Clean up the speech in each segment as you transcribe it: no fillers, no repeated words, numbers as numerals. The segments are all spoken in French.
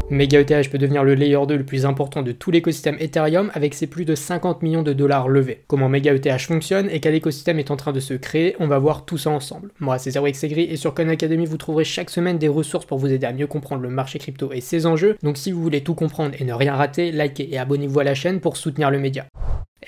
MegaETH peut devenir le layer 2 le plus important de tout l'écosystème Ethereum avec ses plus de 50 millions de dollars levés. Comment MegaETH fonctionne et quel écosystème est en train de se créer, on va voir tout ça ensemble. Moi c'est ZeroXSegri et sur Coin Academy vous trouverez chaque semaine des ressources pour vous aider à mieux comprendre le marché crypto et ses enjeux, donc si vous voulez tout comprendre et ne rien rater, likez et abonnez-vous à la chaîne pour soutenir le média.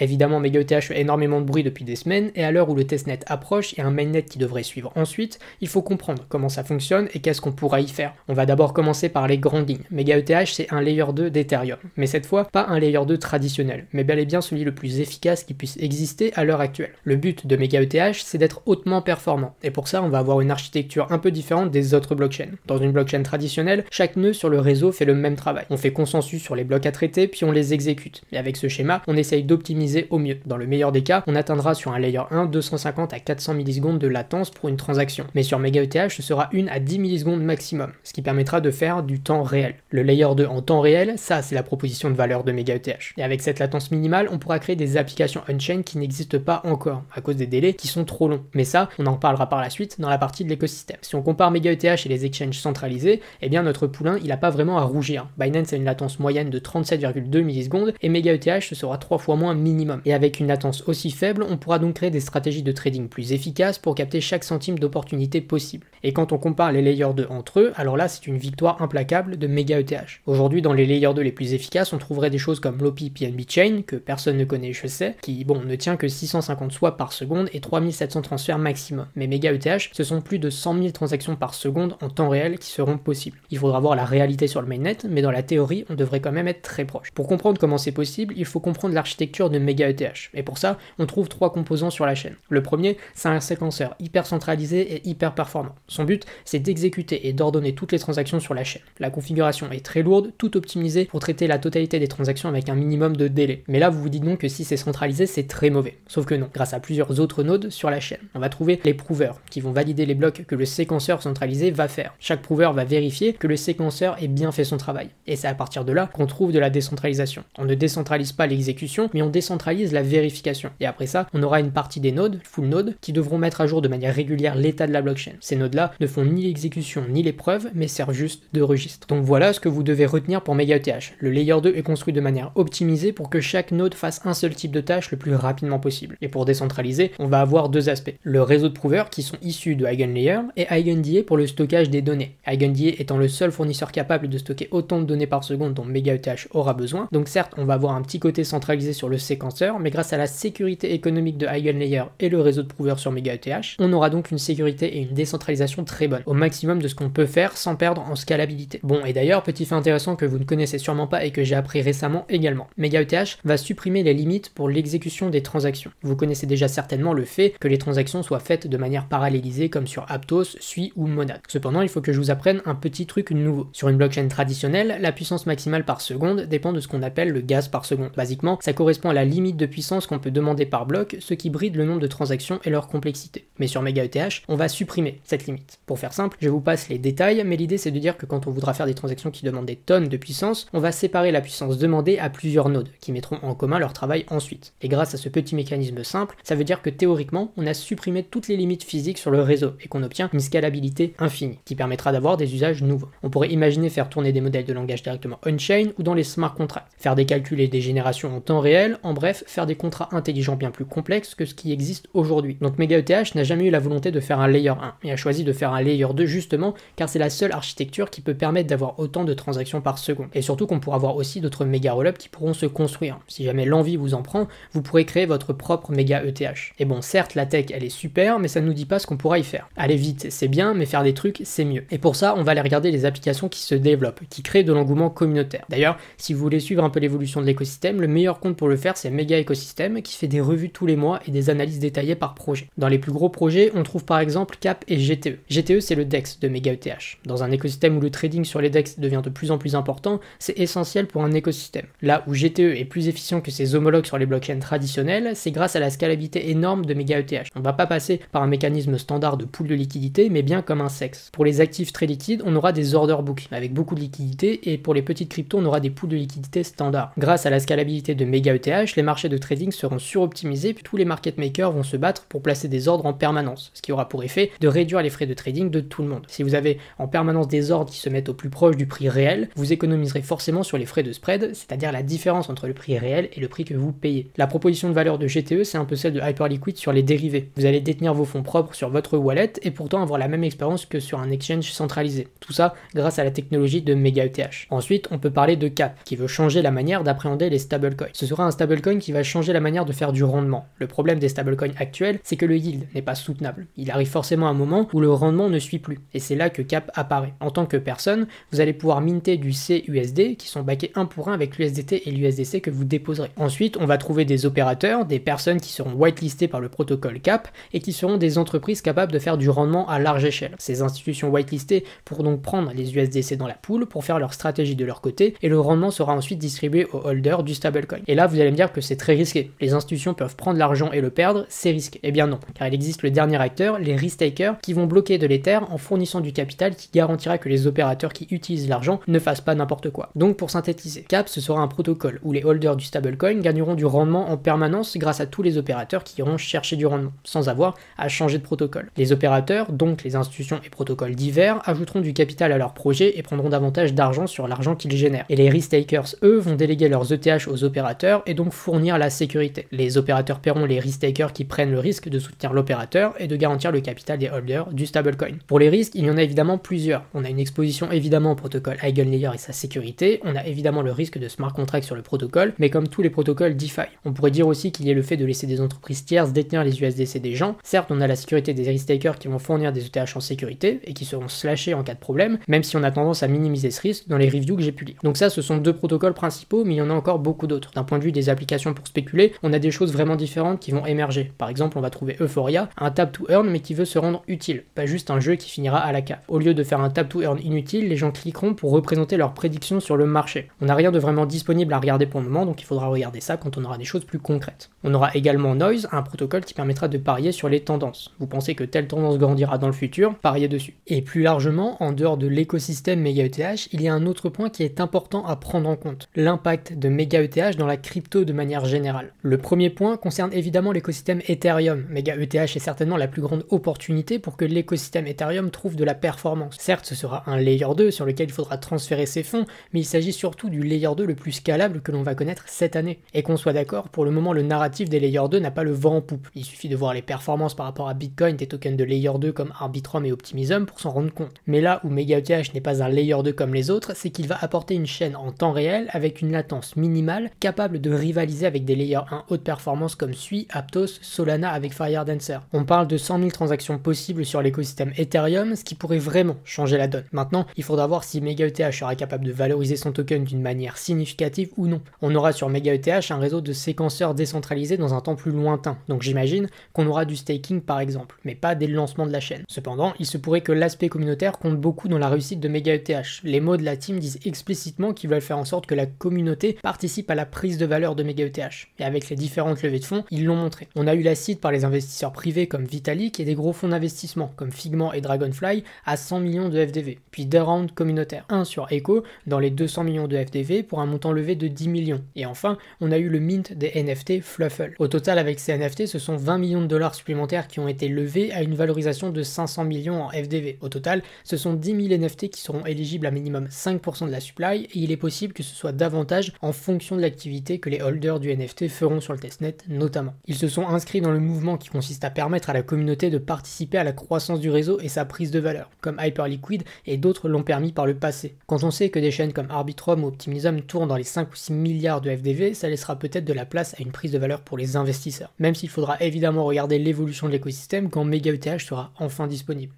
Évidemment, MegaETH fait énormément de bruit depuis des semaines, et à l'heure où le testnet approche et un mainnet qui devrait suivre ensuite, il faut comprendre comment ça fonctionne et qu'est-ce qu'on pourra y faire. On va d'abord commencer par les grandes lignes. MegaETH c'est un layer 2 d'Ethereum, mais cette fois pas un layer 2 traditionnel, mais bel et bien celui le plus efficace qui puisse exister à l'heure actuelle. Le but de MegaETH c'est d'être hautement performant, et pour ça on va avoir une architecture un peu différente des autres blockchains. Dans une blockchain traditionnelle, chaque nœud sur le réseau fait le même travail. On fait consensus sur les blocs à traiter, puis on les exécute. Et avec ce schéma, on essaye d'optimiser au mieux. Dans le meilleur des cas, on atteindra sur un layer 1 250 à 400 millisecondes de latence pour une transaction. Mais sur MegaETH, ce sera 1 à 10 millisecondes maximum, ce qui permettra de faire du temps réel. Le layer 2 en temps réel, ça c'est la proposition de valeur de MegaETH. Et avec cette latence minimale, on pourra créer des applications on-chain qui n'existent pas encore, à cause des délais qui sont trop longs. Mais ça, on en parlera par la suite dans la partie de l'écosystème. Si on compare MegaETH et les exchanges centralisés, eh bien notre poulain, il n'a pas vraiment à rougir. Binance a une latence moyenne de 37,2 millisecondes et MegaETH ce sera 3 fois moins minimum. Et avec une latence aussi faible, on pourra donc créer des stratégies de trading plus efficaces pour capter chaque centime d'opportunité possible. Et quand on compare les layers 2 entre eux, alors là c'est une victoire implacable de MegaETH. Aujourd'hui dans les layers 2 les plus efficaces, on trouverait des choses comme l'OP PNB Chain, que personne ne connaît je sais, qui bon ne tient que 650 swaps par seconde et 3700 transferts maximum. Mais MegaETH, ce sont plus de 100 000 transactions par seconde en temps réel qui seront possibles. Il faudra voir la réalité sur le mainnet, mais dans la théorie, on devrait quand même être très proche. Pour comprendre comment c'est possible, il faut comprendre l'architecture de MegaETH. Et pour ça, on trouve 3 composants sur la chaîne. Le premier, c'est un séquenceur hyper centralisé et hyper performant. Son but, c'est d'exécuter et d'ordonner toutes les transactions sur la chaîne. La configuration est très lourde, tout optimisé pour traiter la totalité des transactions avec un minimum de délai. Mais là, vous vous dites donc que si c'est centralisé, c'est très mauvais. Sauf que non, grâce à plusieurs autres nodes sur la chaîne. On va trouver les prouveurs, qui vont valider les blocs que le séquenceur centralisé va faire. Chaque prouveur va vérifier que le séquenceur ait bien fait son travail. Et c'est à partir de là qu'on trouve de la décentralisation. On ne décentralise pas l'exécution, mais on décentralise la vérification. Et après ça, on aura une partie des nodes, full nodes, qui devront mettre à jour de manière régulière l'état de la blockchain. Ces nodes-là ne font ni l'exécution ni les preuves, mais servent juste de registre. Donc voilà ce que vous devez retenir pour MegaETH. Le layer 2 est construit de manière optimisée pour que chaque node fasse un seul type de tâche le plus rapidement possible. Et pour décentraliser, on va avoir deux aspects. Le réseau de prouveurs qui sont issus de EigenLayer et EigenDA pour le stockage des données. EigenDA étant le seul fournisseur capable de stocker autant de données par seconde dont MegaETH aura besoin. Donc certes, on va avoir un petit côté centralisé sur le séquenceur, mais grâce à la sécurité économique de EigenLayer et le réseau de prouveurs sur MegaETH, on aura donc une sécurité et une décentralisation très bonne, au maximum de ce qu'on peut faire sans perdre en scalabilité. Bon, et d'ailleurs, petit fait intéressant que vous ne connaissez sûrement pas et que j'ai appris récemment également. MegaETH va supprimer les limites pour l'exécution des transactions. Vous connaissez déjà certainement le fait que les transactions soient faites de manière parallélisée comme sur Aptos, Sui ou Monad. Cependant, il faut que je vous apprenne un petit truc nouveau. Sur une blockchain traditionnelle, la puissance maximale par seconde dépend de ce qu'on appelle le gaz par seconde. Basiquement, ça correspond à la limite de puissance qu'on peut demander par bloc, ce qui bride le nombre de transactions et leur complexité. Mais sur MegaETH, on va supprimer cette limite. Pour faire simple, je vous passe les détails, mais l'idée c'est de dire que quand on voudra faire des transactions qui demandent des tonnes de puissance, on va séparer la puissance demandée à plusieurs nodes, qui mettront en commun leur travail ensuite. Et grâce à ce petit mécanisme simple, ça veut dire que théoriquement, on a supprimé toutes les limites physiques sur le réseau, et qu'on obtient une scalabilité infinie, qui permettra d'avoir des usages nouveaux. On pourrait imaginer faire tourner des modèles de langage directement on-chain ou dans les smart contracts, faire des calculs et des générations en temps réel, en bref, faire des contrats intelligents bien plus complexes que ce qui existe aujourd'hui. Donc MegaETH n'a jamais eu la volonté de faire un layer 1, et a choisi de faire un layer 2 justement, car c'est la seule architecture qui peut permettre d'avoir autant de transactions par seconde. Et surtout qu'on pourra avoir aussi d'autres méga rollups qui pourront se construire. Si jamais l'envie vous en prend, vous pourrez créer votre propre MegaETH. Et bon, certes, la tech, elle est super, mais ça ne nous dit pas ce qu'on pourra y faire. Aller vite, c'est bien, mais faire des trucs, c'est mieux. Et pour ça, on va aller regarder les applications qui se développent, qui créent de l'engouement communautaire. D'ailleurs, si vous voulez suivre un peu l'évolution de l'écosystème, le meilleur compte pour le faire, c'est Mega Ecosystem, qui fait des revues tous les mois et des analyses détaillées par projet. Dans les plus gros projets, on trouve par exemple Cap et GTE. GTE, c'est le DEX de MegaETH. Dans un écosystème où le trading sur les DEX devient de plus en plus important, c'est essentiel pour un écosystème. Là où GTE est plus efficient que ses homologues sur les blockchains traditionnelles, c'est grâce à la scalabilité énorme de MegaETH. On ne va pas passer par un mécanisme standard de pool de liquidité, mais bien comme un SEX. Pour les actifs très liquides, on aura des order books avec beaucoup de liquidités, et pour les petites cryptos, on aura des pools de liquidité standards. Grâce à la scalabilité de MegaETH, ETH, les marchés de trading seront suroptimisés, puis tous les market makers vont se battre pour placer des ordres en permanence, ce qui aura pour effet de réduire les frais de trading de tout le monde. Si vous avez en permanence des ordres qui se mettent au plus proche du prix réel, vous économiserez forcément sur les frais de spread, c'est-à-dire la différence entre le prix réel et le prix que vous payez. La proposition de valeur de GTE, c'est un peu celle de Hyperliquid sur les dérivés. Vous allez détenir vos fonds propres sur votre wallet et pourtant avoir la même expérience que sur un exchange centralisé. Tout ça grâce à la technologie de MegaETH. Ensuite, on peut parler de CAP, qui veut changer la manière d'appréhender les stablecoins. Ce sera un stablecoin qui va changer la manière de faire du rendement. Le problème des stablecoins actuels, c'est que le yield n'est pas soutenable. Il arrive forcément un moment où le rendement ne suit plus, et c'est là que CAP apparaît. En tant que personne, vous allez pouvoir minter du CUSD qui sont backés 1 pour 1 avec l'USDT et l'USDC que vous déposerez. Ensuite, on va trouver des opérateurs, des personnes qui seront whitelistées par le protocole CAP et qui seront des entreprises capables de faire du rendement à large échelle. Ces institutions whitelistées pourront donc prendre les USDC dans la pool pour faire leur stratégie de leur côté et le rendement sera ensuite distribué aux holders du stablecoin. Et là, vous allez me dire que c'est très risqué. Les institutions peuvent prendre l'argent et le perdre, c'est risqué. Eh bien non, car il existe le dernier acteur, les risk-takers, qui vont bloquer de l'Ether en fournissant du capital qui garantira que les opérateurs qui utilisent l'argent ne fassent pas n'importe quoi. Donc pour synthétiser, CAP, ce sera un protocole où les holders du stablecoin gagneront du rendement en permanence grâce à tous les opérateurs qui iront chercher du rendement, sans avoir à changer de protocole. Les opérateurs, donc les institutions et protocoles divers, ajouteront du capital à leur projet et prendront davantage d'argent sur l'argent qu'ils génèrent. Et les risk-takers, eux, vont déléguer leurs ETH aux opérateurs et donc fournir la sécurité. Les opérateurs paieront les risk-takers qui prennent le risque de soutenir l'opérateur et de garantir le capital des holders du stablecoin. Pour les risques, il y en a évidemment plusieurs. On a une exposition évidemment au protocole Eigenlayer et sa sécurité, on a évidemment le risque de smart contract sur le protocole, mais comme tous les protocoles DeFi. On pourrait dire aussi qu'il y a le fait de laisser des entreprises tierces détenir les USDC des gens. Certes, on a la sécurité des risk-takers qui vont fournir des ETH en sécurité et qui seront slashés en cas de problème, même si on a tendance à minimiser ce risque dans les reviews que j'ai pu lire. Donc ça, ce sont deux protocoles principaux, mais il y en a encore beaucoup d'autres. D'un point de vue des applications pour spéculer, on a des choses vraiment différentes qui vont émerger. Par exemple, on va trouver Euphoria, un tap to earn mais qui veut se rendre utile, pas juste un jeu qui finira à la cave. Au lieu de faire un tap to earn inutile, les gens cliqueront pour représenter leurs prédictions sur le marché. On n'a rien de vraiment disponible à regarder pour le moment, donc il faudra regarder ça quand on aura des choses plus concrètes. On aura également Noise, un protocole qui permettra de parier sur les tendances. Vous pensez que telle tendance grandira dans le futur, pariez dessus. Et plus largement, en dehors de l'écosystème MegaETH, il y a un autre point qui est important à prendre en compte, l'impact de MegaETH dans la crypto de manière générale. Le premier point concerne évidemment l'écosystème Ethereum. MegaETH est certainement la plus grande opportunité pour que l'écosystème Ethereum trouve de la performance. Certes, ce sera un layer 2 sur lequel il faudra transférer ses fonds, mais il s'agit surtout du layer 2 le plus scalable que l'on va connaître cette année. Et qu'on soit d'accord, pour le moment, le narratif des layer 2 n'a pas le vent en poupe. Il suffit de voir les performances par rapport à Bitcoin des tokens de layer 2 comme Arbitrum et Optimism pour s'en rendre compte. Mais là où MegaETH n'est pas un layer 2 comme les autres, c'est qu'il va apporter une chaîne en temps réel avec une latence minimale capable de rivaliser avec des layer 1 haute performance comme Sui, Aptos, Solana avec FireDancer. On parle de 100 000 transactions possibles sur l'écosystème Ethereum, ce qui pourrait vraiment changer la donne. Maintenant, il faudra voir si MegaETH sera capable de valoriser son token d'une manière significative ou non. On aura sur MegaETH un réseau de séquenceurs décentralisés dans un temps plus lointain, donc j'imagine qu'on aura du staking par exemple, mais pas dès le lancement de la chaîne. Cependant, il se pourrait que l'aspect communautaire compte beaucoup dans la réussite de MegaETH. Les mots de la team disent explicitement qu'ils veulent faire en sorte que la communauté participe à la prise de valeur de MegaETH. Et avec les différentes levées de fonds, ils l'ont montré. On a eu la cite par les investisseurs privés comme Vitalik et des gros fonds d'investissement comme Figment et Dragonfly à 100 millions de FDV. Puis deux rounds communautaires, un sur Echo dans les 200 millions de FDV pour un montant levé de 10 millions. Et enfin, on a eu le mint des NFT Fluffle. Au total, avec ces NFT, ce sont 20 millions de dollars supplémentaires qui ont été levés à une valorisation de 500 millions en FDV. Au total, ce sont 10 000 NFT qui seront éligibles à minimum 5% de la supply et il est possible que ce soit davantage en fonction de l'activité que les holders du NFT feront sur le testnet notamment. Ils se sont inscrits dans le mouvement qui consiste à permettre à la communauté de participer à la croissance du réseau et sa prise de valeur, comme Hyperliquid et d'autres l'ont permis par le passé. Quand on sait que des chaînes comme Arbitrum ou Optimism tournent dans les 5 ou 6 milliards de FDV, ça laissera peut-être de la place à une prise de valeur pour les investisseurs. Même s'il faudra évidemment regarder l'évolution de l'écosystème quand MegaETH sera enfin disponible.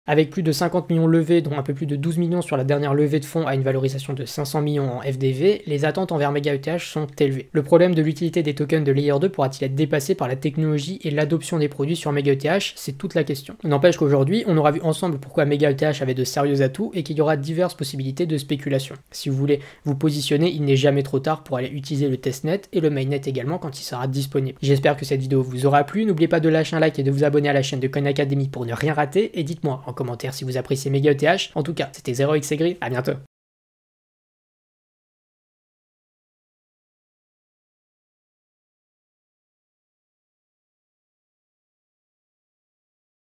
Avec plus de 50 millions levés, dont un peu plus de 12 millions sur la dernière levée de fonds à une valorisation de 500 millions en FDV, les attentes envers MegaETH sont élevées. Le problème de l'utilité des tokens de Layer 2 pourra-t-il être dépassé par la technologie et l'adoption des produits sur MegaETH? C'est toute la question. N'empêche qu'aujourd'hui, on aura vu ensemble pourquoi MegaETH avait de sérieux atouts et qu'il y aura diverses possibilités de spéculation. Si vous voulez vous positionner, il n'est jamais trop tard pour aller utiliser le testnet et le mainnet également quand il sera disponible. J'espère que cette vidéo vous aura plu. N'oubliez pas de lâcher un like et de vous abonner à la chaîne de Coin Academy pour ne rien rater et dites-moi en commentaire si vous appréciez MegaETH. En tout cas, c'était 0xEgri, à bientôt.